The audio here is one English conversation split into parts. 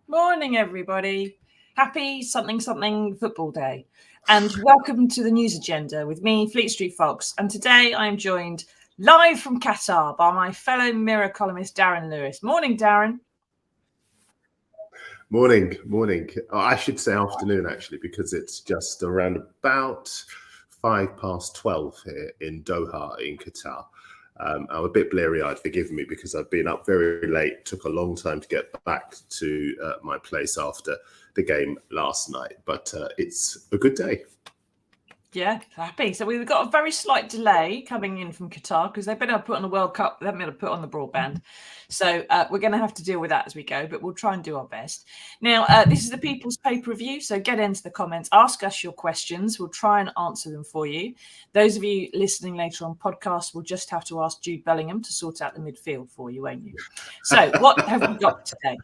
Morning, everybody. Happy something football day. And welcome to the news agenda with me, Fleet Street Fox. And today I am joined live from Qatar by my fellow Mirror columnist, Darren Lewis. Morning, Darren. Morning. I should say afternoon, actually, because it's just around about 12:05 here in Doha in Qatar. I'm a bit bleary-eyed, forgive me, because I've been up very late. Took a long time to get back to my place after the game last night, but it's a good day. Yeah, happy. So we've got a very slight delay coming in from Qatar because they've been able to put on the World Cup. They haven't been able to put on the broadband. So we're going to have to deal with that as we go, but we'll try and do our best. Now, this is the People's Pay-Per-View, so get into the comments. Ask us your questions. We'll try and answer them for you. Those of you listening later on podcast will just have to ask Jude Bellingham to sort out the midfield for you, won't you? So what have we got today?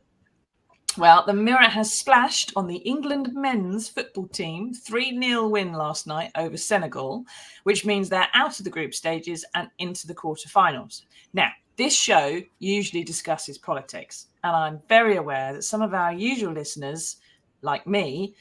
Well, the Mirror has splashed on the England men's football team 3-0 win last night over Senegal, which means they're out of the group stages and into the quarterfinals. Now, this show usually discusses politics, and I'm very aware that some of our usual listeners, like me,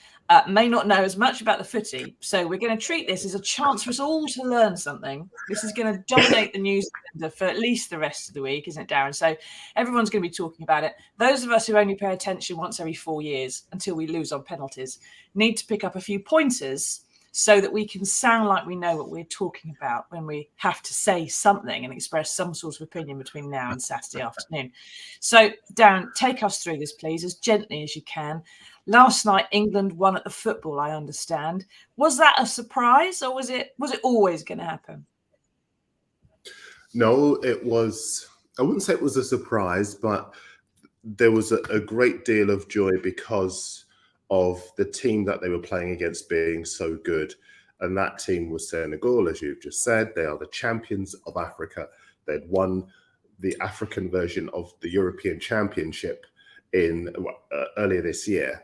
may not know as much about the footy. So we're going to treat this as a chance for us all to learn something. This is going to dominate the news agenda for at least the rest of the week, isn't it, Darren? So everyone's going to be talking about it. Those of us who only pay attention once every 4 years until we lose on penalties need to pick up a few pointers so that we can sound like we know what we're talking about when we have to say something and express some sort of opinion between now and Saturday afternoon. So, Darren, take us through this, please, as gently as you can. Last night, England won at the football, I understand. Was that a surprise, or was it always going to happen? No, it was. I wouldn't say it was a surprise, but there was a great deal of joy because of the team that they were playing against being so good. And that team was Senegal, as you've just said. They are the champions of Africa. They'd won the African version of the European Championship earlier this year.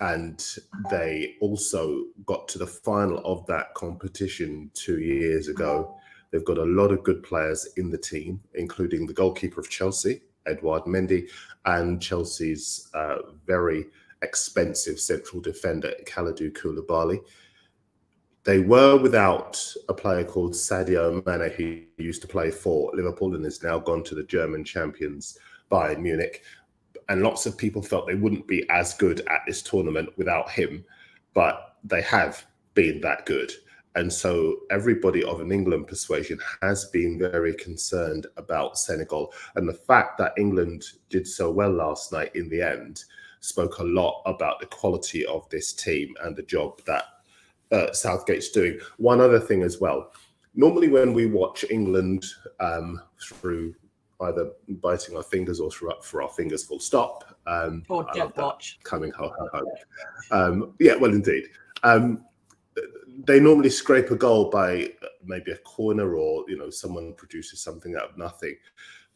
And they also got to the final of that competition 2 years ago. They've got a lot of good players in the team, including the goalkeeper of Chelsea, Edouard Mendy, and Chelsea's very expensive central defender, Kalidou Koulibaly. They were without a player called Sadio Mane, who used to play for Liverpool and is now gone to the German champions Bayern Munich. And lots of people felt they wouldn't be as good at this tournament without him, but they have been that good. And so everybody of an England persuasion has been very concerned about Senegal. And the fact that England did so well last night in the end spoke a lot about the quality of this team and the job that Southgate's doing. One other thing as well. Normally when we watch England through either biting our fingers or for our fingers full stop. Or don't watch. Coming home. Yeah, well, indeed. They normally scrape a goal by maybe a corner or, someone produces something out of nothing.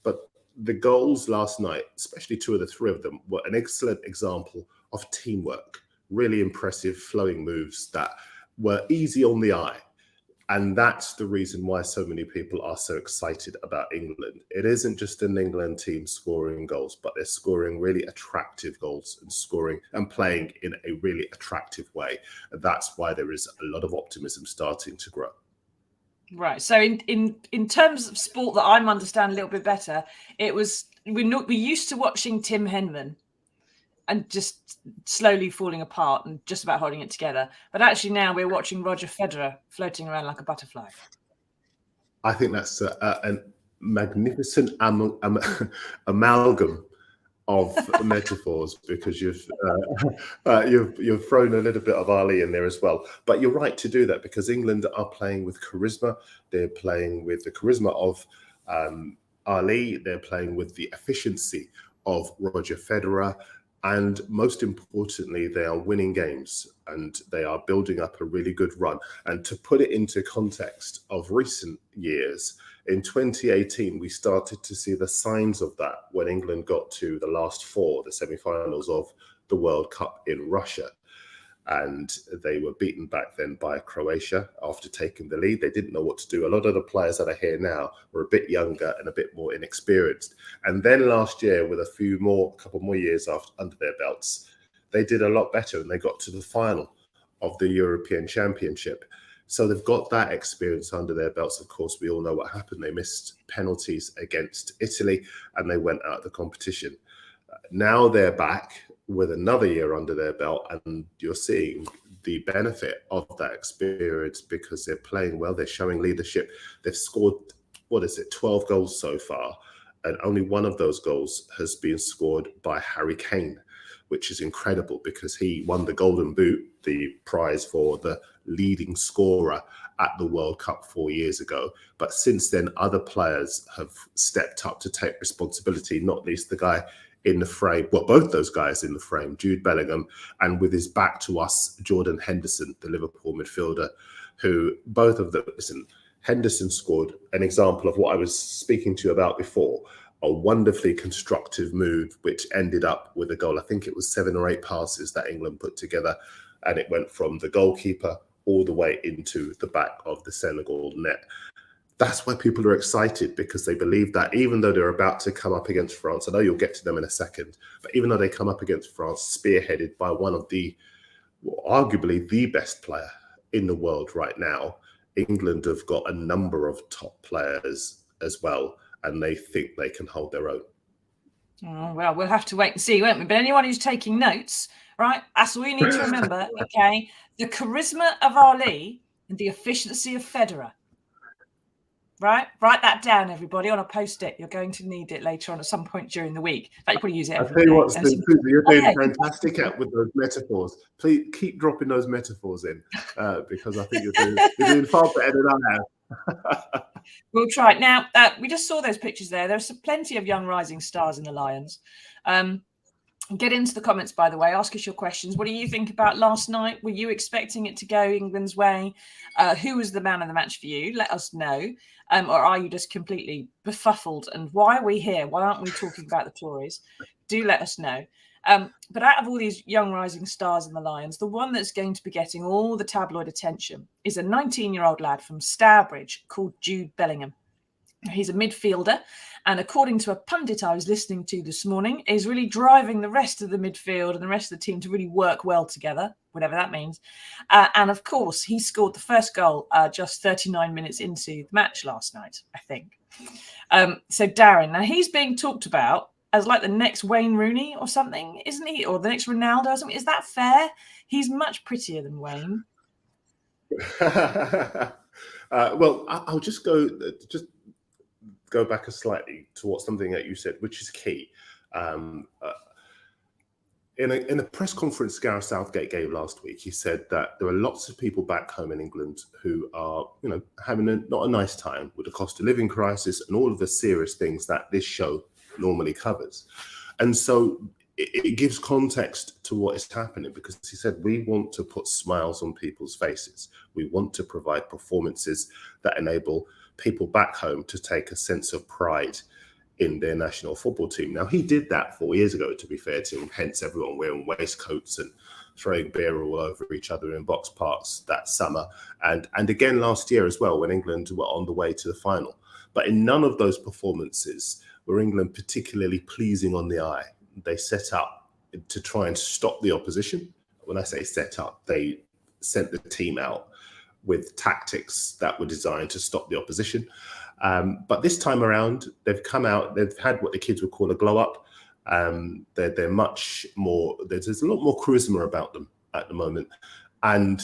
But the goals last night, especially 2 of the 3 of them, were an excellent example of teamwork. Really impressive flowing moves that were easy on the eye. And that's the reason why so many people are so excited about England. It isn't just an England team scoring goals, but they're scoring really attractive goals and playing in a really attractive way. And that's why there is a lot of optimism starting to grow. Right. So in terms of sport that I'm understanding a little bit better, it was we're used to watching Tim Henman and just slowly falling apart and just about holding it together. But actually now we're watching Roger Federer floating around like a butterfly. I think that's a magnificent amalgam of metaphors, because you've thrown a little bit of Ali in there as well. But you're right to do that, because England are playing with charisma. They're playing with the charisma of Ali. They're playing with the efficiency of Roger Federer. And most importantly, they are winning games and they are building up a really good run. And to put it into context of recent years, in 2018, we started to see the signs of that when England got to the last four, the semi-finals of the World Cup in Russia. And they were beaten back then by Croatia after taking the lead. They didn't know what to do. A lot of the players that are here now were a bit younger and a bit more inexperienced. And then last year, with a couple more years under their belts, they did a lot better and they got to the final of the European Championship. So they've got that experience under their belts. Of course, we all know what happened. They missed penalties against Italy and they went out of the competition. Now they're back with another year under their belt, and you're seeing the benefit of that experience because they're playing well, they're showing leadership. They've scored, 12 goals so far, and only one of those goals has been scored by Harry Kane, which is incredible because he won the Golden Boot, the prize for the leading scorer at the World Cup 4 years ago. But since then, other players have stepped up to take responsibility, not least the guy in the frame, well, both those guys in the frame, Jude Bellingham, and with his back to us, Jordan Henderson, the Liverpool midfielder, who both of them, listen, Henderson scored an example of what I was speaking to you about before, a wonderfully constructive move, which ended up with a goal. I think it was 7 or 8 passes that England put together, and it went from the goalkeeper all the way into the back of the Senegal net. That's why people are excited, because they believe that even though they're about to come up against France, I know you'll get to them in a second, but even though they come up against France, spearheaded by one of the, arguably the best player in the world right now, England have got a number of top players as well, and they think they can hold their own. Oh, well, we'll have to wait and see, won't we? But anyone who's taking notes, right, that's all you need to remember, okay? The charisma of Ali and the efficiency of Federer. Right? Write that down, everybody, on a Post-it. You're going to need it later on at some point during the week. In fact, you probably use it every day. I'll tell you what, Steve, you're doing fantastic with those metaphors. Please keep dropping those metaphors in, because I think you're doing far better than I have. We'll try. Now, we just saw those pictures there. There's plenty of young rising stars in the Lions. Get into the comments, by the way. Ask us your questions. What do you think about last night? Were you expecting it to go England's way? Who was the man of the match for you? Let us know. Or are you just completely befuddled? And why are we here? Why aren't we talking about the Tories? Do let us know. But out of all these young rising stars in the Lions, the one that's going to be getting all the tabloid attention is a 19-year-old lad from Stourbridge called Jude Bellingham. He's a midfielder, and according to a pundit I was listening to this morning, is really driving the rest of the midfield and the rest of the team to really work well together, whatever that means. And of course, he scored the first goal just 39 minutes into the match last night, I think. So Darren, now he's being talked about as like the next Wayne Rooney or something, isn't he? Or the next Ronaldo or something. Is that fair? He's much prettier than Wayne. Well, I'll just go back slightly towards something that you said, which is key. In a press conference Gareth Southgate gave last week, he said that there are lots of people back home in England who are, having not a nice time with the cost of living crisis and all of the serious things that this show normally covers. And so it gives context to what is happening, because he said, we want to put smiles on people's faces. We want to provide performances that enable people back home to take a sense of pride in their national football team. Now, he did that 4 years ago, to be fair to him, hence everyone wearing waistcoats and throwing beer all over each other in box parks that summer. And again last year as well, when England were on the way to the final. But in none of those performances were England particularly pleasing on the eye. They set up to try and stop the opposition. When I say set up, they sent the team out with tactics that were designed to stop the opposition. But this time around, they've come out, they've had what the kids would call a glow up. They're much more, there's a lot more charisma about them at the moment. And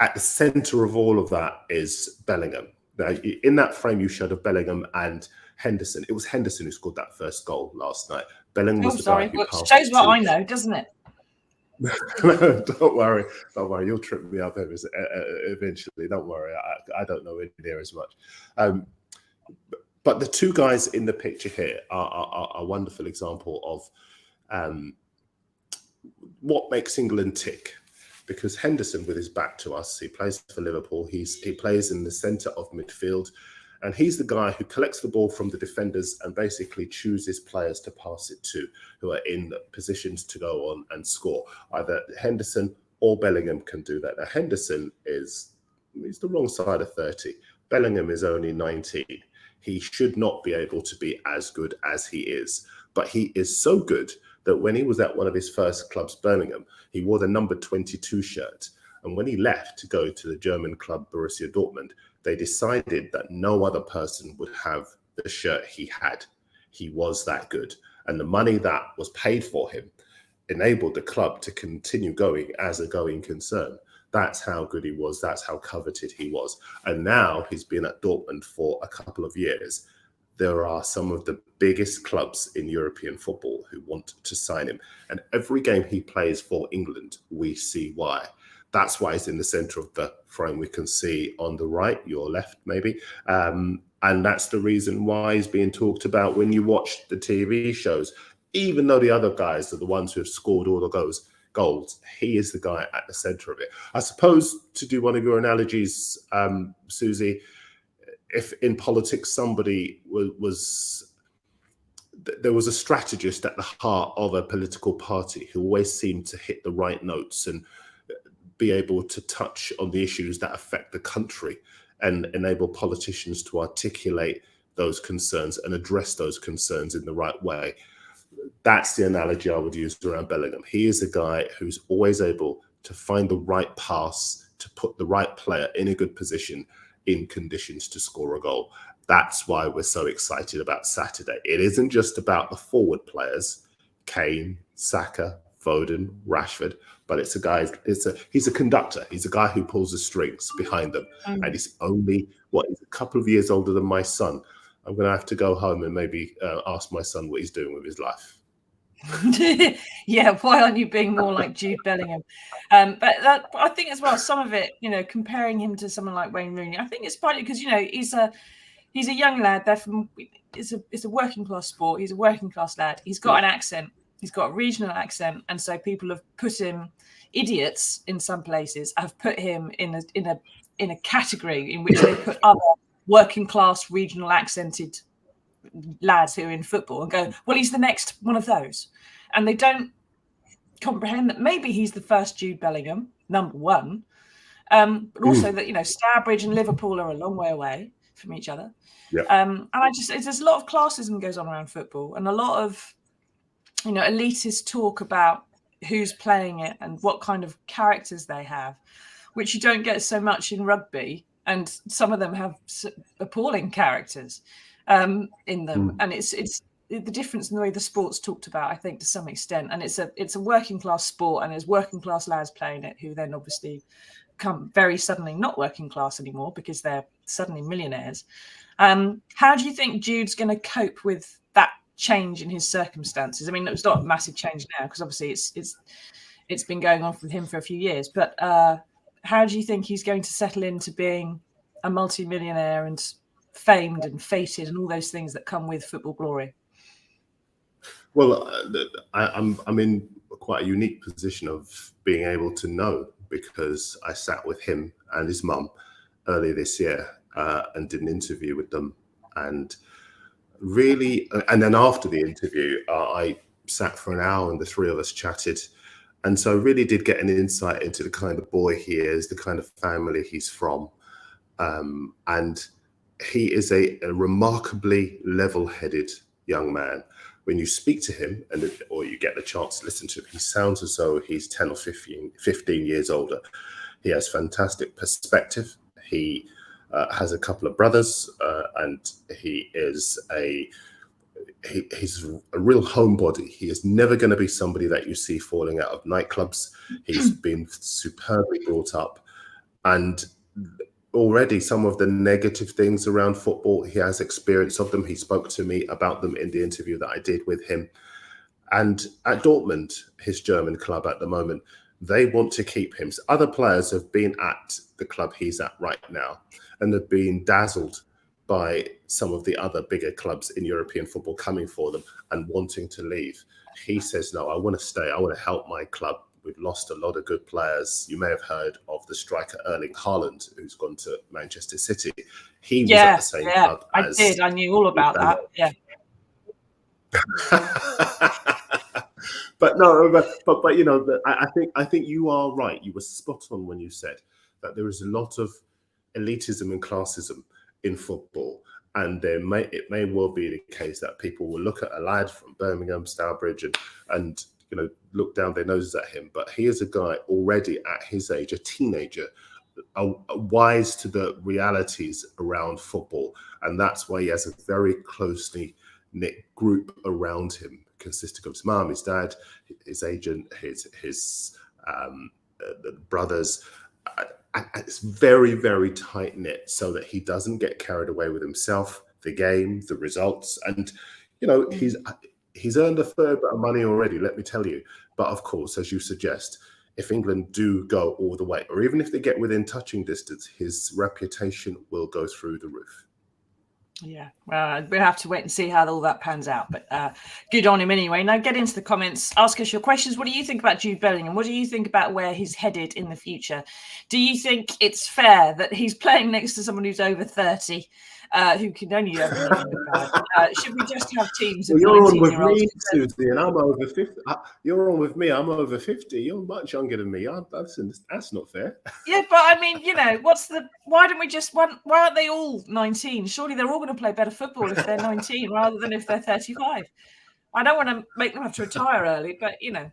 at the centre of all of that is Bellingham. Now, in that frame you showed of Bellingham and Henderson, it was Henderson who scored that first goal last night. Bellingham was the guy who passed. Shows what I know, doesn't it? Don't worry. You'll trip me up eventually. Don't worry. I don't know it near as much. But the two guys in the picture here are a wonderful example of what makes England tick. Because Henderson, with his back to us, he plays for Liverpool. He plays in the centre of midfield. And he's the guy who collects the ball from the defenders and basically chooses players to pass it to, who are in positions to go on and score. Either Henderson or Bellingham can do that. Now, Henderson he's the wrong side of 30. Bellingham is only 19. He should not be able to be as good as he is. But he is so good that when he was at one of his first clubs, Birmingham, he wore the number 22 shirt. And when he left to go to the German club Borussia Dortmund, they decided that no other person would have the shirt he had. He was that good. And the money that was paid for him enabled the club to continue going as a going concern. That's how good he was. That's how coveted he was. And now he's been at Dortmund for a couple of years. There are some of the biggest clubs in European football who want to sign him. And every game he plays for England, we see why. That's why he's in the centre of the frame. We can see on the right, your left maybe. And that's the reason why he's being talked about when you watch the TV shows. Even though the other guys are the ones who have scored all the goals, he is the guy at the centre of it. I suppose, to do one of your analogies, Susie, if in politics somebody there was a strategist at the heart of a political party who always seemed to hit the right notes and be able to touch on the issues that affect the country and enable politicians to articulate those concerns and address those concerns in the right way. That's the analogy I would use around Bellingham. He is a guy who's always able to find the right pass, to put the right player in a good position, in conditions to score a goal. That's why we're so excited about Saturday. It isn't just about the forward players, Kane, Saka, Foden, Rashford, but it's a guy, he's a conductor. He's a guy who pulls the strings behind them. And he's only, he's a couple of years older than my son. I'm going to have to go home and maybe ask my son what he's doing with his life. Yeah, why aren't you being more like Jude Bellingham? But I think as well, some of it, comparing him to someone like Wayne Rooney, I think it's partly because he's a young lad. It's a working class sport. He's a working class lad. He's got an accent. He's got a regional accent, and so people have put him. Idiots in some places have put him in a category in which they put other working class regional accented lads who are in football and go, well, he's the next one of those. And they don't comprehend that maybe he's the first Jude Bellingham, number one. But also that, Stourbridge and Liverpool are a long way away from each other. Yeah. And there's a lot of classism goes on around football and a lot of, elitist talk about who's playing it and what kind of characters they have, which you don't get so much in rugby. And some of them have appalling characters in them. And it's the difference in the way the sport's talked about, I think, to some extent. And it's a working class sport, and there's working class lads playing it who then obviously become very suddenly not working class anymore because they're suddenly millionaires. How do you think Jude's going to cope with that change in his circumstances? I mean, it's not a massive change now because obviously it's been going on with him for a few years. But how do you think he's going to settle into being a multi-millionaire and famed and fated and all those things that come with football glory? Well, I'm in quite a unique position of being able to know, because I sat with him and his mum earlier this year and did an interview with them. And really, and then after the interview, I sat for an hour and the three of us chatted. And so I really did get an insight into the kind of boy he is, the kind of family he's from. And he is a remarkably level-headed young man. When you speak to him or you get the chance to listen to him, he sounds as though he's 10 or 15 years older. He has fantastic perspective. He has a couple of brothers and he's a real homebody. He is never going to be somebody that you see falling out of nightclubs. He's been superbly brought up, and already some of the negative things around football, he has experience of them. He spoke to me about them in the interview that I did with him. And at Dortmund, his German club at the moment, they want to keep him. Other players have been at the club he's at right now and have been dazzled by some of the other bigger clubs in European football coming for them and wanting to leave. He says, no, I want to stay. I want to help my club. We've lost a lot of good players. You may have heard of the striker Erling Haaland, who's gone to Manchester City. He was at the same club as... I did. I knew all about that. Yeah. But no, but you know, I think you are right. You were spot on when you said that there is a lot of elitism and classism in football, and it may well be the case that people will look at a lad from Birmingham, Stourbridge, and you know, look down their noses at him. But he is a guy already at his age, a teenager, wise to the realities around football, and that's why he has a very closely knit group around him, consisting of his mum, his dad, his agent, his brothers. It's very, very tight knit, so that he doesn't get carried away with himself, the game, the results, and you know, he's earned a fair bit of money already, let me tell you. But of course, as you suggest, if England do go all the way, or even if they get within touching distance, his reputation will go through the roof. Yeah, well, we'll have to wait and see how all that pans out. But good on him anyway. Now get into the comments. Ask us your questions. What do you think about Jude Bellingham? What do you think about where he's headed in the future? Do you think it's fair that he's playing next to someone who's over 30, who can only ever bad? Should we just have teams of 19-year-olds? You're on with me, Susie, and I'm over 50. You're on with me. I'm over 50. You're much younger than me. That's not fair. Yeah, but I mean, you know, why don't we just, why aren't they all 19? Surely they're all going to play better football if they're 19 rather than if they're 35. I don't want to make them have to retire early, but, you know,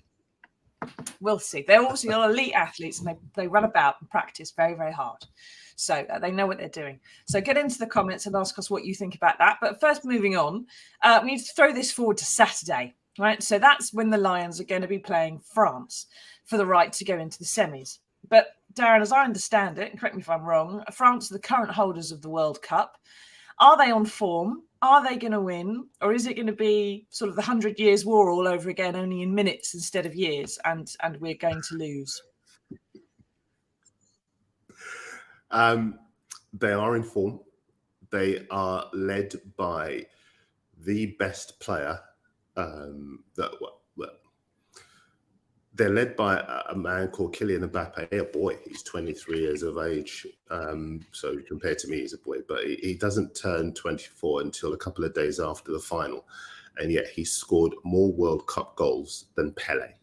we'll see. They're obviously all elite athletes, and they run about and practice very, very hard. So they know what they're doing. So get into the comments and ask us what you think about that. But first, moving on, we need to throw this forward to Saturday, right? So that's when the Lions are going to be playing France for the right to go into the semis. But Darren, as I understand it, and correct me if I'm wrong, France are the current holders of the World Cup. Are they on form? Are they going to win? Or is it going to be sort of the 100 Years' War all over again, only in minutes instead of years, and we're going to lose? They are in form. They are led by the best player. They're led by a man called Kylian Mbappe, a boy. He's 23 years of age. So compared to me, he's a boy. But he doesn't turn 24 until a couple of days after the final. And yet he scored more World Cup goals than Pele,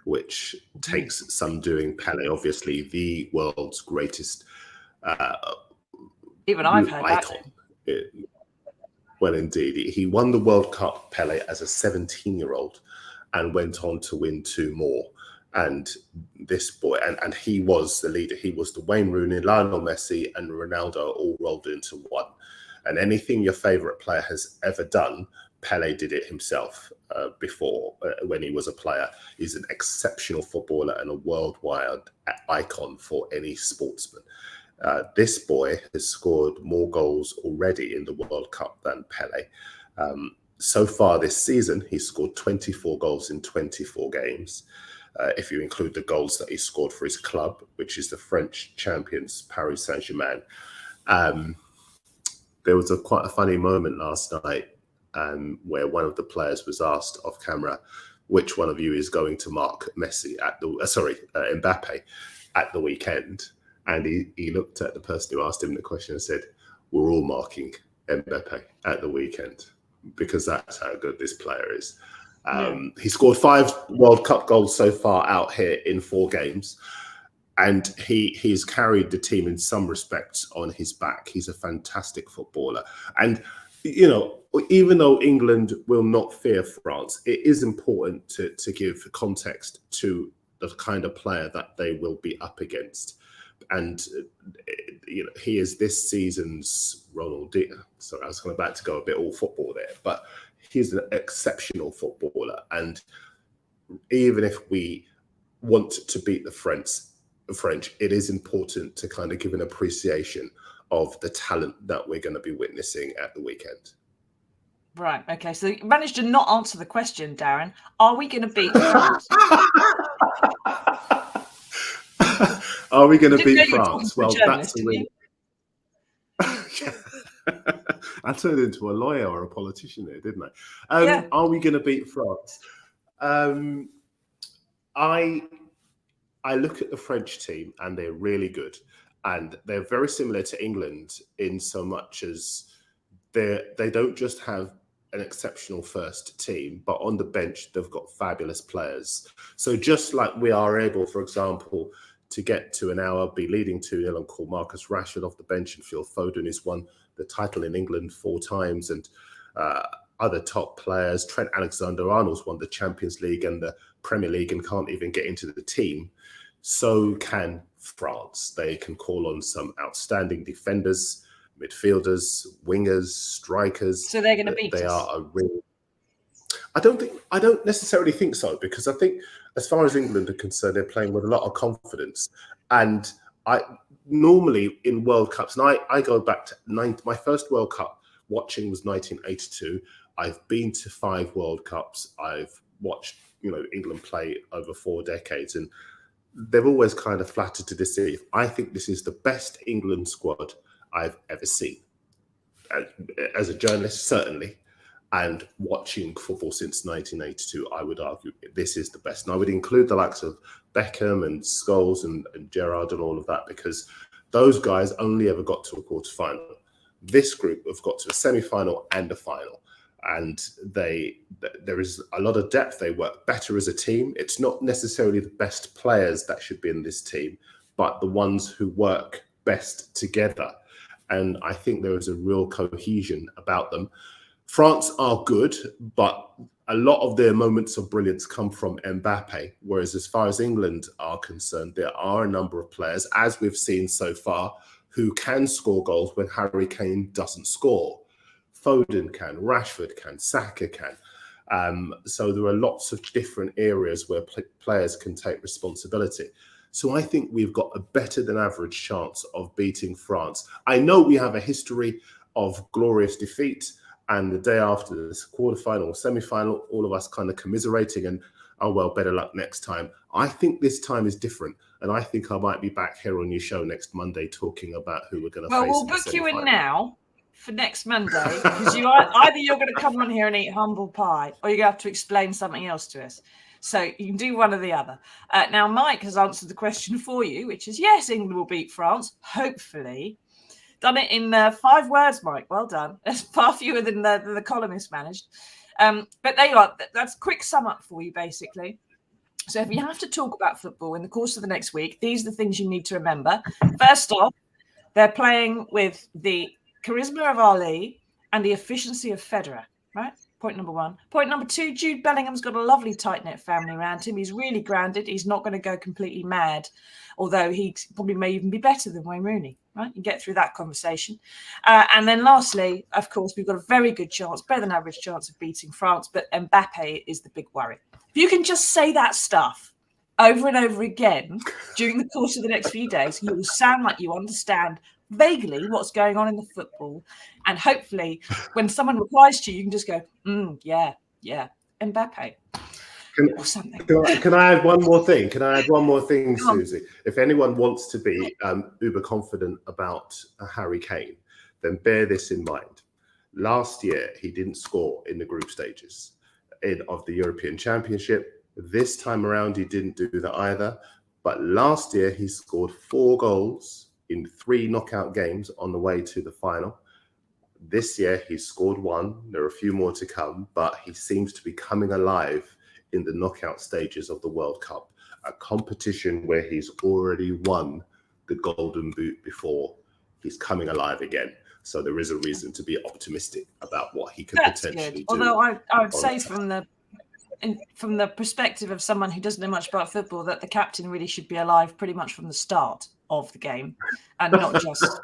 which takes some doing. Pele, obviously, the world's greatest even I've heard icon. Well, indeed. He won the World Cup, Pele, as a 17-year-old. And went on to win 2 more. And this boy, and he was the leader. He was the Wayne Rooney, Lionel Messi, and Ronaldo all rolled into one. And anything your favourite player has ever done, Pele did it himself before when he was a player. He's an exceptional footballer and a worldwide icon for any sportsman. This boy has scored more goals already in the World Cup than Pele. So far this season, he's scored 24 goals in 24 games. If you include the goals that he scored for his club, which is the French champions, Paris Saint-Germain. There was quite a funny moment last night where one of the players was asked off camera, which one of you is going to mark Messi Mbappe at the weekend? And he looked at the person who asked him the question and said, "We're all marking Mbappe at the weekend," because that's how good this player is. He scored 5 World Cup goals so far out here in 4 games. And he's carried the team in some respects on his back. He's a fantastic footballer. And, you know, even though England will not fear France, it is important to give context to the kind of player that they will be up against. And, you know, he is this season's Ronaldinho. Sorry, I was about to go a bit all football there, but he's an exceptional footballer. And even if we want to beat the French, it is important to kind of give an appreciation of the talent that we're going to be witnessing at the weekend. Right. Okay. So you managed to not answer the question, Darren. Are we going to beat France? Are we going to beat France? Well, that's a win. I turned into a lawyer or a politician here, didn't I? Are we going to beat France? I look at the French team and they're really good. And they're very similar to England in so much as they don't just have an exceptional first team, but on the bench, they've got fabulous players. So just like we are able, for example, to get to an hour, be leading 2-0 and call Marcus Rashford off the bench, and Phil Foden has won the title in England 4 times, and other top players, Trent Alexander-Arnold's won the Champions League and the Premier League and can't even get into the team. So can France. They can call on some outstanding defenders, midfielders, wingers, strikers. So they're going to beat us. They are a real... I don't necessarily think so, because I think as far as England are concerned, they're playing with a lot of confidence. And I normally in World Cups, and I go back to my first World Cup watching was 1982. I've been to 5 World Cups. I've watched, England play over 4 decades, and they've always kind of flattered to deceive. I think this is the best England squad I've ever seen. As a journalist, certainly. And watching football since 1982, I would argue this is the best. And I would include the likes of Beckham and Scholes and Gerrard and all of that, because those guys only ever got to a quarter-final. This group have got to a semi-final and a final. And there is a lot of depth. They work better as a team. It's not necessarily the best players that should be in this team, but the ones who work best together. And I think there is a real cohesion about them. France are good, but a lot of their moments of brilliance come from Mbappe, whereas as far as England are concerned, there are a number of players, as we've seen so far, who can score goals when Harry Kane doesn't score. Foden can, Rashford can, Saka can. So there are lots of different areas where players can take responsibility. So I think we've got a better than average chance of beating France. I know we have a history of glorious defeat, and the day after this quarterfinal or semi-final, all of us kind of commiserating and, oh, well, better luck next time. I think this time is different. And I think I might be back here on your show next Monday talking about who we're going to face. Well, we'll book you in now for next Monday, because either you're going to come on here and eat humble pie, or you're going to have to explain something else to us. So you can do one or the other. Now, Mike has answered the question for you, which is, yes, England will beat France, hopefully. Done it in 5 words, Mike. Well done. That's far fewer than the columnist managed. But there you are. That's a quick sum up for you, basically. So if you have to talk about football in the course of the next week, these are the things you need to remember. First off, they're playing with the charisma of Ali and the efficiency of Federer, right? Point number 1. Point number 2, Jude Bellingham's got a lovely tight-knit family around him. He's really grounded. He's not going to go completely mad, although he probably may even be better than Wayne Rooney, right? You get through that conversation. And then lastly, of course, we've got a very good chance, better than average chance of beating France, but Mbappe is the big worry. If you can just say that stuff over and over again during the course of the next few days, you will sound like you understand vaguely what's going on in the football, and hopefully when someone replies to you, you can just go, yeah, Mbappe. Or something. Can I add one more thing? Susie? If anyone wants to be uber confident about Harry Kane, then bear this in mind. Last year, he didn't score in the group stages of the European Championship. This time around, he didn't do that either. But last year, he scored 4 goals in 3 knockout games on the way to the final. This year, he's scored 1. There are a few more to come, but he seems to be coming alive in the knockout stages of the World Cup, a competition where he's already won the Golden Boot before. He's coming alive again. So there is a reason to be optimistic about what he could potentially do. Although I would say from the perspective of someone who doesn't know much about football, that the captain really should be alive pretty much from the start of the game and not just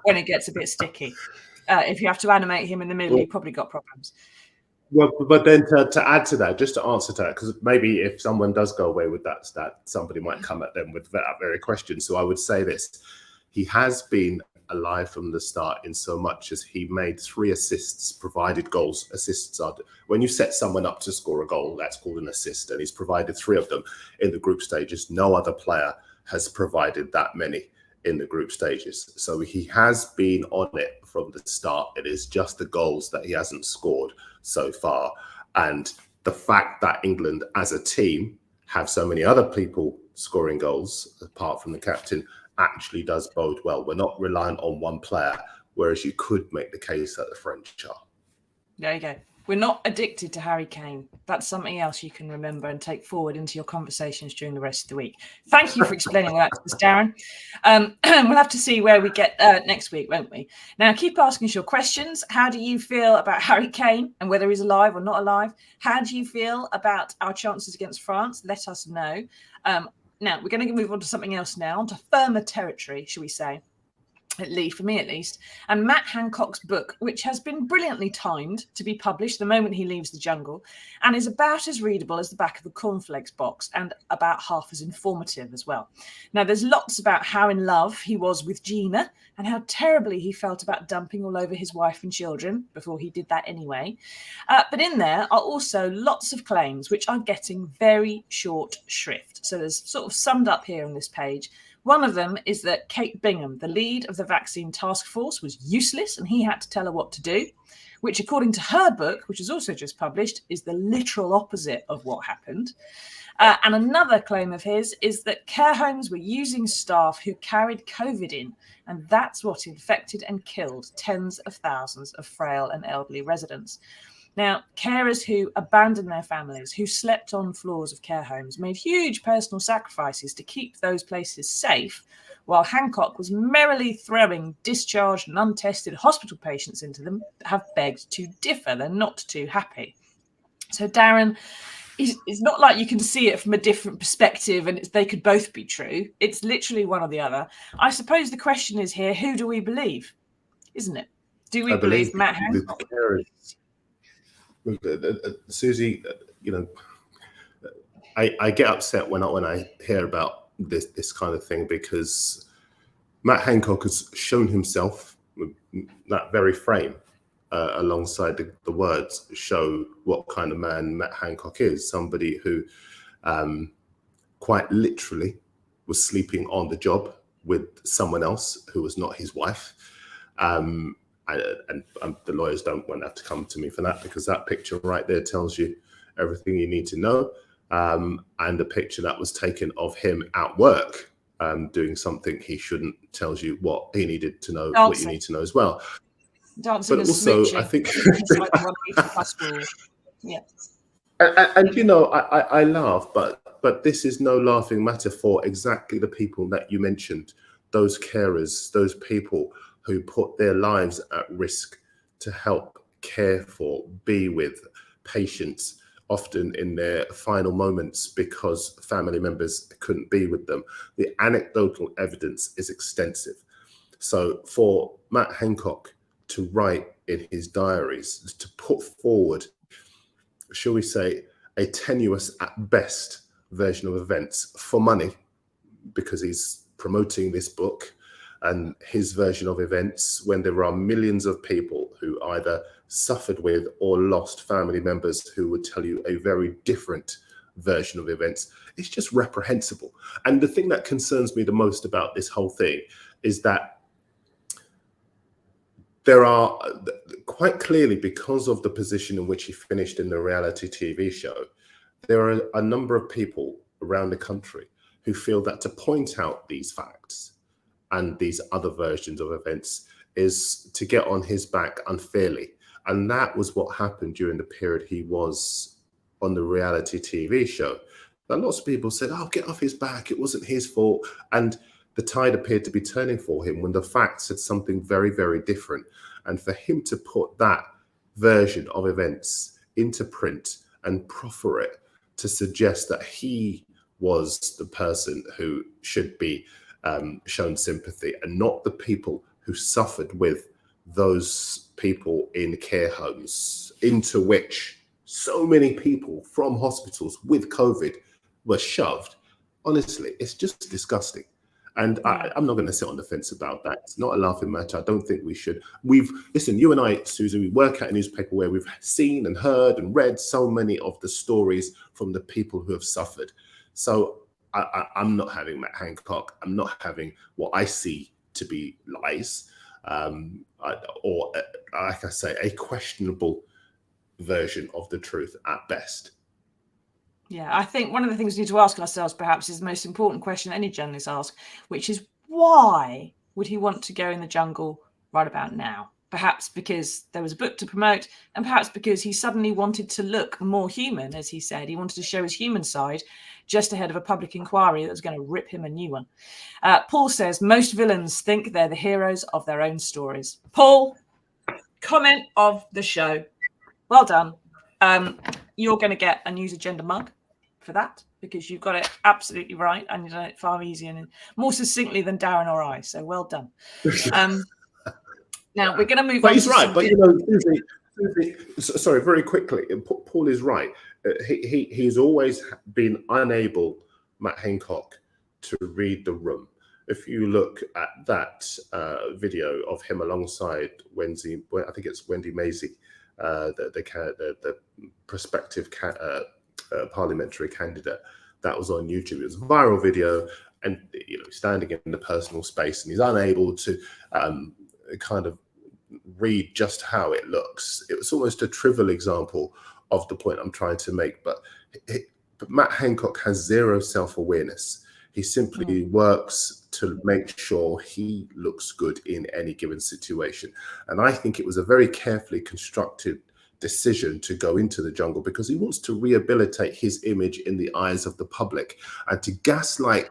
when it gets a bit sticky. If you have to animate him in the middle, you've probably got problems. Well, but then to add to that, just to answer to that, because maybe if someone does go away with that stat, somebody might come at them with that very question. So I would say this: he has been alive from the start in so much as he made 3 assists, provided goals. Assists are when you set someone up to score a goal, that's called an assist, and he's provided 3 of them in the group stages. No other player has provided that many in the group stages. So he has been on it from the start. It is just the goals that he hasn't scored so far. And the fact that England as a team have so many other people scoring goals, apart from the captain, actually does bode well. We're not reliant on one player, whereas you could make the case that the French are. There you go. We're not addicted to Harry Kane. That's something else you can remember and take forward into your conversations during the rest of the week. Thank you for explaining that to us, Darren. We'll have to see where we get next week, won't we? Now, keep asking us your questions. How do you feel about Harry Kane and whether he's alive or not alive? How do you feel about our chances against France? Let us know. Now, we're going to move on to something else now, onto firmer territory, shall we say. For me at least, and Matt Hancock's book, which has been brilliantly timed to be published the moment he leaves the jungle, and is about as readable as the back of a cornflakes box, and about half as informative as well. Now, there's lots about how in love he was with Gina, and how terribly he felt about dumping all over his wife and children before he did that anyway. But in there are also lots of claims which are getting very short shrift. So there's sort of summed up here on this page. One of them is that Kate Bingham, the lead of the vaccine task force, was useless and he had to tell her what to do, which, according to her book, which is also just published, is the literal opposite of what happened. And another claim of his is that care homes were using staff who carried COVID in, and that's what infected and killed tens of thousands of frail and elderly residents. Now, carers who abandoned their families, who slept on floors of care homes, made huge personal sacrifices to keep those places safe, while Hancock was merrily throwing discharged and untested hospital patients into them, have begged to differ. They're not too happy. So, Darren, it's not like you can see it from a different perspective and they could both be true. It's literally one or the other. I suppose the question is here, who do we believe? Isn't it? Do we believe Matt Hancock? Susie, I get upset when I hear about this kind of thing, because Matt Hancock has shown himself with that very frame, alongside the words, show what kind of man Matt Hancock is. Somebody who quite literally was sleeping on the job with someone else who was not his wife. And the lawyers don't want to have to come to me for that, because that picture right there tells you everything you need to know. And the picture that was taken of him at work doing something he shouldn't tells you what he needed to know, what you need to know as well. Dancing but also, I think, yeah. And I laugh, but this is no laughing matter for exactly the people that you mentioned, those carers, those people who put their lives at risk to help care for, be with patients, often in their final moments because family members couldn't be with them. The anecdotal evidence is extensive. So for Matt Hancock to write in his diaries, to put forward, shall we say, a tenuous at best version of events for money, because he's promoting this book and his version of events, when there are millions of people who either suffered with or lost family members who would tell you a very different version of events, it's just reprehensible. And the thing that concerns me the most about this whole thing is that there are, quite clearly, because of the position in which he finished in the reality TV show, there are a number of people around the country who feel that to point out these facts and these other versions of events is to get on his back unfairly. And that was what happened during the period he was on the reality TV show. But lots of people said, oh, get off his back, it wasn't his fault. And the tide appeared to be turning for him when the facts said something very, very different. And for him to put that version of events into print and proffer it to suggest that he was the person who should be shown sympathy and not the people who suffered with those people in care homes, into which so many people from hospitals with COVID were shoved. Honestly, it's just disgusting. And I'm not going to sit on the fence about that. It's not a laughing matter. I don't think we should. Listen, you and I, Susan, we work at a newspaper where we've seen and heard and read so many of the stories from the people who have suffered. So I'm not having Matt Hancock. I'm not having what I see to be lies, or like I say, a questionable version of the truth at best. Yeah, I think one of the things we need to ask ourselves perhaps is the most important question any journalist asks, which is why would he want to go in the jungle right about now? Perhaps because there was a book to promote, and perhaps because he suddenly wanted to look more human, as he said. He wanted to show his human side just ahead of a public inquiry that was going to rip him a new one. Paul says, most villains think they're the heroes of their own stories. Paul, comment of the show. Well done. You're going to get a News Agenda mug for that, because you've got it absolutely right, and you've done it far easier and more succinctly than Darren or I. So well done. Now we're going to move on. But he's right. But you know, sorry, very quickly, Paul is right. He's always been unable, Matt Hancock, to read the room. If you look at that video of him alongside Wendy, I think it's Wendy Maisie, the prospective parliamentary candidate, that was on YouTube. It was a viral video, and you know, standing in the personal space, and he's unable to kind of read just how it looks. It was almost a trivial example of the point I'm trying to make, but Matt Hancock has zero self-awareness. He simply works to make sure he looks good in any given situation. And I think it was a very carefully constructed decision to go into the jungle, because he wants to rehabilitate his image in the eyes of the public, and to gaslight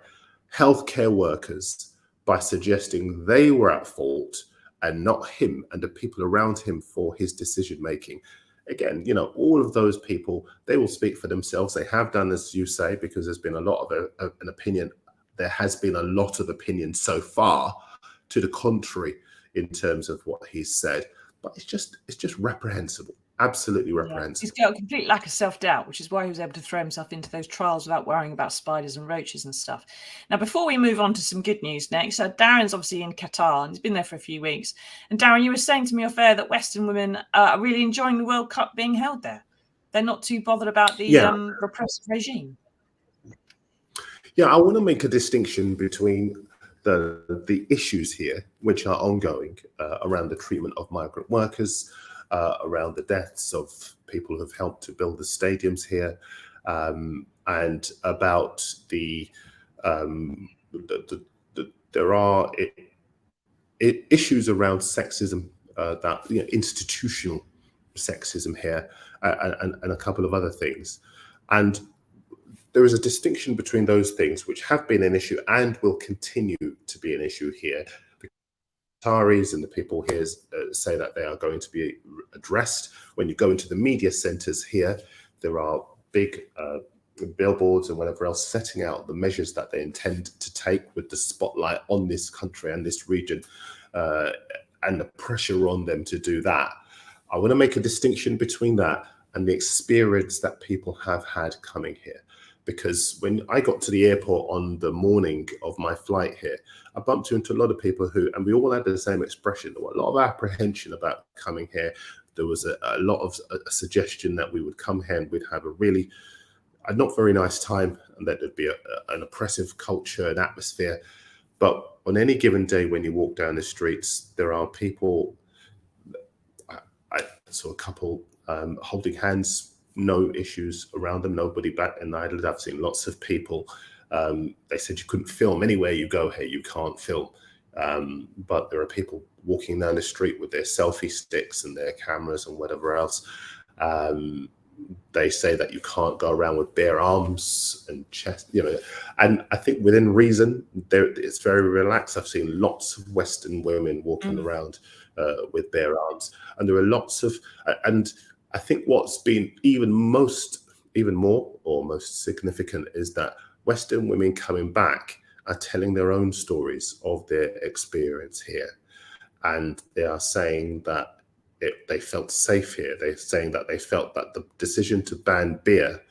healthcare workers by suggesting they were at fault and not him and the people around him for his decision making. Again, you know, all of those people, they will speak for themselves. They have done, as you say, because there's been a lot of an opinion. There has been a lot of opinion so far to the contrary in terms of what he's said, but it's just reprehensible. Absolutely reprehensible. He's got a complete lack of self-doubt, which is why he was able to throw himself into those trials without worrying about spiders and roaches and stuff. Now, before we move on to some good news next, Darren's obviously in Qatar, and he's been there for a few weeks. And Darren, you were saying to me off air that Western women are really enjoying the World Cup being held there. They're not too bothered about the repressive regime. Yeah, I want to make a distinction between the issues here, which are ongoing around the treatment of migrant workers, around the deaths of people who've helped to build the stadiums here, and about there are issues around sexism, that institutional sexism here, and a couple of other things. And there is a distinction between those things, which have been an issue and will continue to be an issue here. The Qataris and the people here say that they are going to be addressed. When you go into the media centres here, there are big billboards and whatever else setting out the measures that they intend to take, with the spotlight on this country and this region, and the pressure on them to do that. I want to make a distinction between that and the experience that people have had coming here. Because when I got to the airport on the morning of my flight here, I bumped into a lot of people and we all had the same expression. There was a lot of apprehension about coming here. There was a lot of a suggestion that we would come here and we'd have a not very nice time, and that there'd be an oppressive culture and atmosphere. But on any given day, when you walk down the streets, there are people. I saw a couple holding hands. No issues around them, nobody bat an eyelid. I've seen lots of people. They said you couldn't film anywhere you go here, you can't film. But there are people walking down the street with their selfie sticks and their cameras and whatever else. They say that you can't go around with bare arms and chest, and I think within reason, it's very relaxed. I've seen lots of Western women walking around with bare arms, and there are lots of, and I think what's been even more or most significant is that Western women coming back are telling their own stories of their experience here. And they are saying that they felt safe here. They're saying that they felt that the decision to ban beer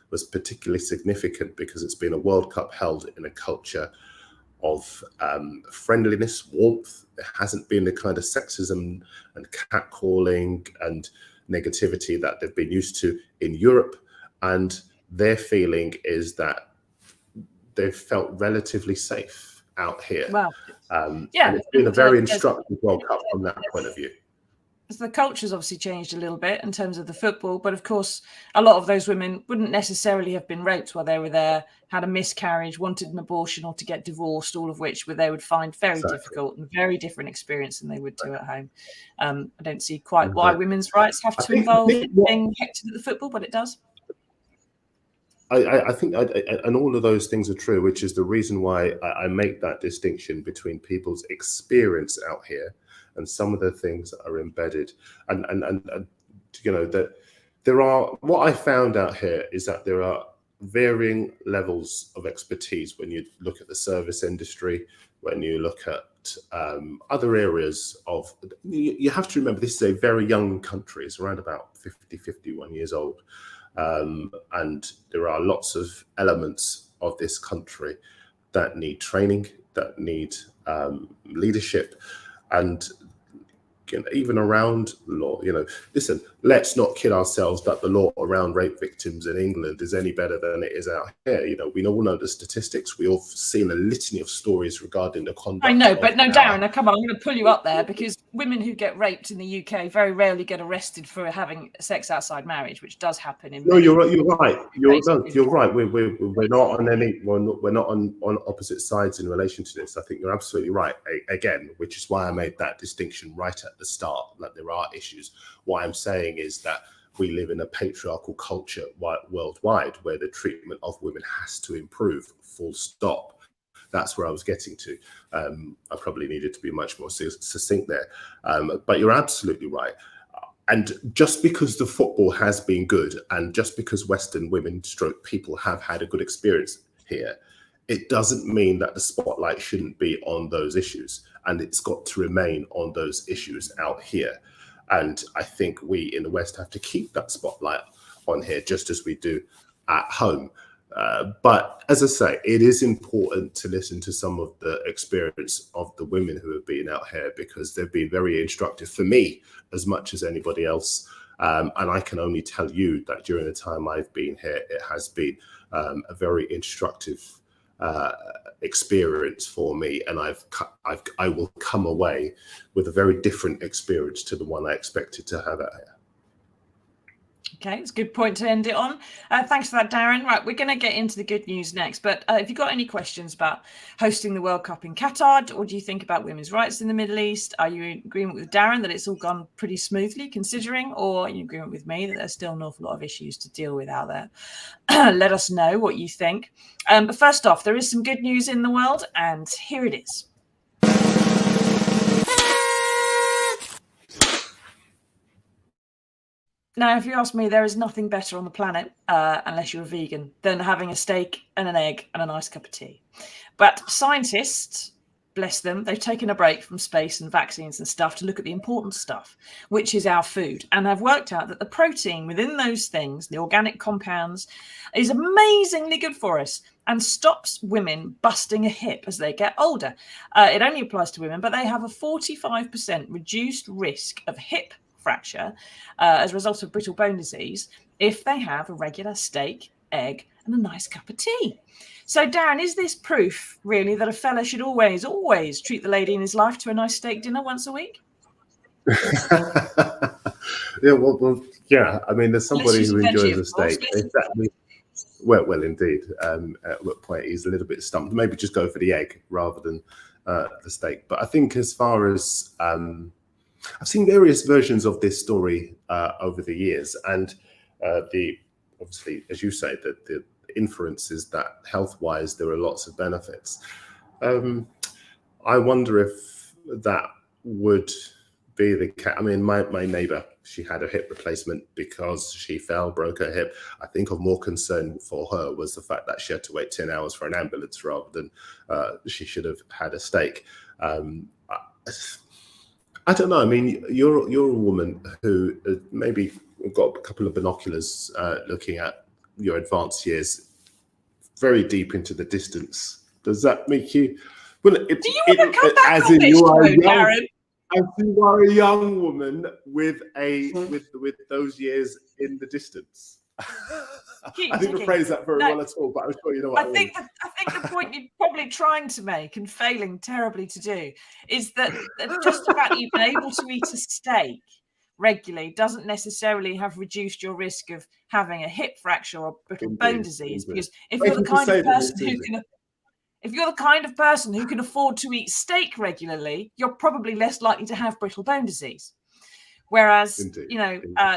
was particularly significant because it's been a World Cup held in a culture of friendliness, warmth. There hasn't been the kind of sexism and catcalling and negativity that they've been used to in Europe. And their feeling is that they've felt relatively safe out here. Well, And yeah, it's been a very and, instructive World Cup from that point of view. the culture's obviously changed a little bit in terms of the football, but of course, a lot of those women wouldn't necessarily have been raped while they were there, had a miscarriage, wanted an abortion, or to get divorced, all of which they would find very difficult and very different experience than they would do at home. I don't see quite why women's rights have to involve being hectored at the football, but it does. I think, and all of those things are true, which is the reason why I make that distinction between people's experience out here and some of the things that are embedded. And you know, that there are, what I found out here is that there are varying levels of expertise when you look at the service industry, when you look at other areas of, you have to remember, this is a very young country. It's around about 50, 51 years old. And there are lots of elements of this country that need training, that need leadership, and even around law. You know, listen, let's not kid ourselves that the law around rape victims in England is any better than it is out here. You know, we all know the statistics. We all seen a litany of stories regarding the conduct. I know, but no, Darren, now come on, I'm going to pull you up there, because women who get raped in the UK very rarely get arrested for having sex outside marriage, which does happen in. No, you're right. You're right. You're right. We're not on any. We're not on opposite sides in relation to this. I think you're absolutely right. Again, which is why I made that distinction right at the start, that there are issues. What I'm saying is that we live in a patriarchal culture worldwide where the treatment of women has to improve, full stop. That's where I was getting to. I probably needed to be much more succinct there. But you're absolutely right. And just because the football has been good, and just because Western women stroke people have had a good experience here, it doesn't mean that the spotlight shouldn't be on those issues. And it's got to remain on those issues out here. And I think we in the West have to keep that spotlight on here, just as we do at home. But as I say, it is important to listen to some of the experience of the women who have been out here, because they've been very instructive for me as much as anybody else. And I can only tell you that during the time I've been here, it has been a very instructive experience for me, and I will come away with a very different experience to the one I expected to have out here. Okay, it's a good point to end it on. Thanks for that, Darren. Right, we're going to get into the good news next. But if you've got any questions about hosting the World Cup in Qatar, what do you think about women's rights in the Middle East? Are you in agreement with Darren that it's all gone pretty smoothly considering, or are you in agreement with me that there's still an awful lot of issues to deal with out there? Let us know what you think. But first off, there is some good news in the world, and here it is. Now, if you ask me, there is nothing better on the planet, unless you're a vegan, than having a steak and an egg and a nice cup of tea. But scientists, bless them, they've taken a break from space and vaccines and stuff to look at the important stuff, which is our food. And have worked out that the protein within those things, the organic compounds, is amazingly good for us and stops women busting a hip as they get older. It only applies to women, but they have a 45% reduced risk of hip fracture as a result of brittle bone disease if they have a regular steak, egg, and a nice cup of tea. So, Darren, is this proof really that a fella should always treat the lady in his life to a nice steak dinner once a week? Yeah, well, yeah. I mean, there's somebody who enjoys a steak. Exactly. Well, indeed. At what point he's a little bit stumped. Maybe just go for the egg rather than the steak. But I think as far as I've seen various versions of this story over the years, and obviously, as you say, that the inference is that health-wise there are lots of benefits. I wonder if that would be the case. I mean, my neighbour, she had a hip replacement because she fell, broke her hip. I think of more concern for her was the fact that she had to wait 10 hours for an ambulance rather than she should have had a steak. I don't know. I mean, you're a woman who maybe got a couple of binoculars looking at your advanced years, very deep into the distance. Does that make you? Well, do you want to come back as in you are Darren? As you are a young woman with those years in the distance. I didn't phrase that very well at all, but I'm sure you know what I mean. I think the point you're probably trying to make and failing terribly to do is that just the fact you've been able to eat a steak regularly doesn't necessarily have reduced your risk of having a hip fracture or brittle bone disease. Because if you're the kind of person who can, if you're the kind of person who can afford to eat steak regularly, you're probably less likely to have brittle bone disease. Whereas,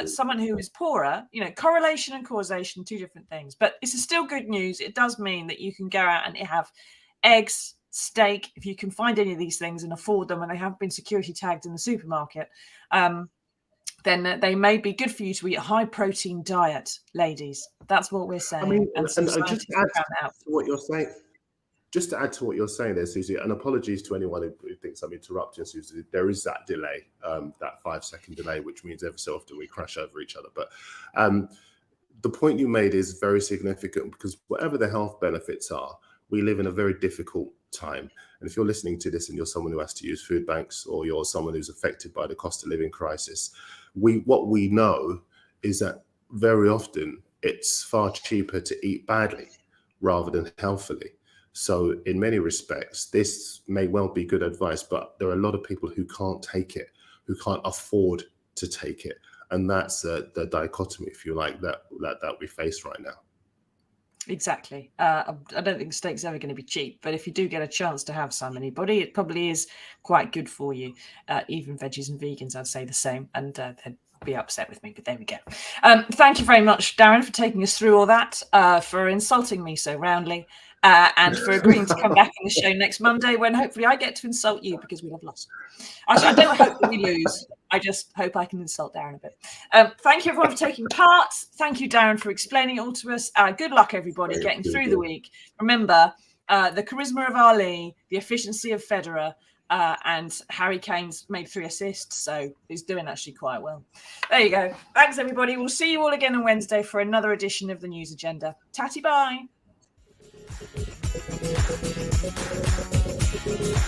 someone who is poorer, correlation and causation, two different things. But this is still good news. It does mean that you can go out and have eggs, steak, if you can find any of these things and afford them, and they haven't been security tagged in the supermarket, then they may be good for you to eat a high protein diet, ladies. That's what we're saying. I mean, and just to add to what you're saying. Just to add to what you're saying there, Susie, and apologies to anyone who thinks I'm interrupting, Susie, there is that delay, that 5-second delay, which means every so often we crash over each other. But the point you made is very significant, because whatever the health benefits are, we live in a very difficult time. And if you're listening to this and you're someone who has to use food banks, or you're someone who's affected by the cost of living crisis, what we know is that very often it's far cheaper to eat badly rather than healthily. So in many respects, this may well be good advice, but there are a lot of people who can't take it, who can't afford to take it. And that's the dichotomy, if you like, that we face right now. Exactly. I don't think steak's ever going to be cheap, but if you do get a chance to have some, anybody, it probably is quite good for you. Even veggies and vegans, I'd say the same, and they'd be upset with me, but there we go. Thank you very much, Darren, for taking us through all that, for insulting me so roundly, and for agreeing to come back on the show next Monday, when hopefully I get to insult you because we have lost. Actually, I don't hope that we lose. I just hope I can insult Darren a bit. Thank you, everyone, for taking part. Thank you, Darren, for explaining it all to us. Good luck, everybody, getting through the week. Remember, the charisma of Ali, the efficiency of Federer, and Harry Kane's made 3 assists, so he's doing actually quite well. There you go. Thanks, everybody. We'll see you all again on Wednesday for another edition of the News Agenda. Tatty bye.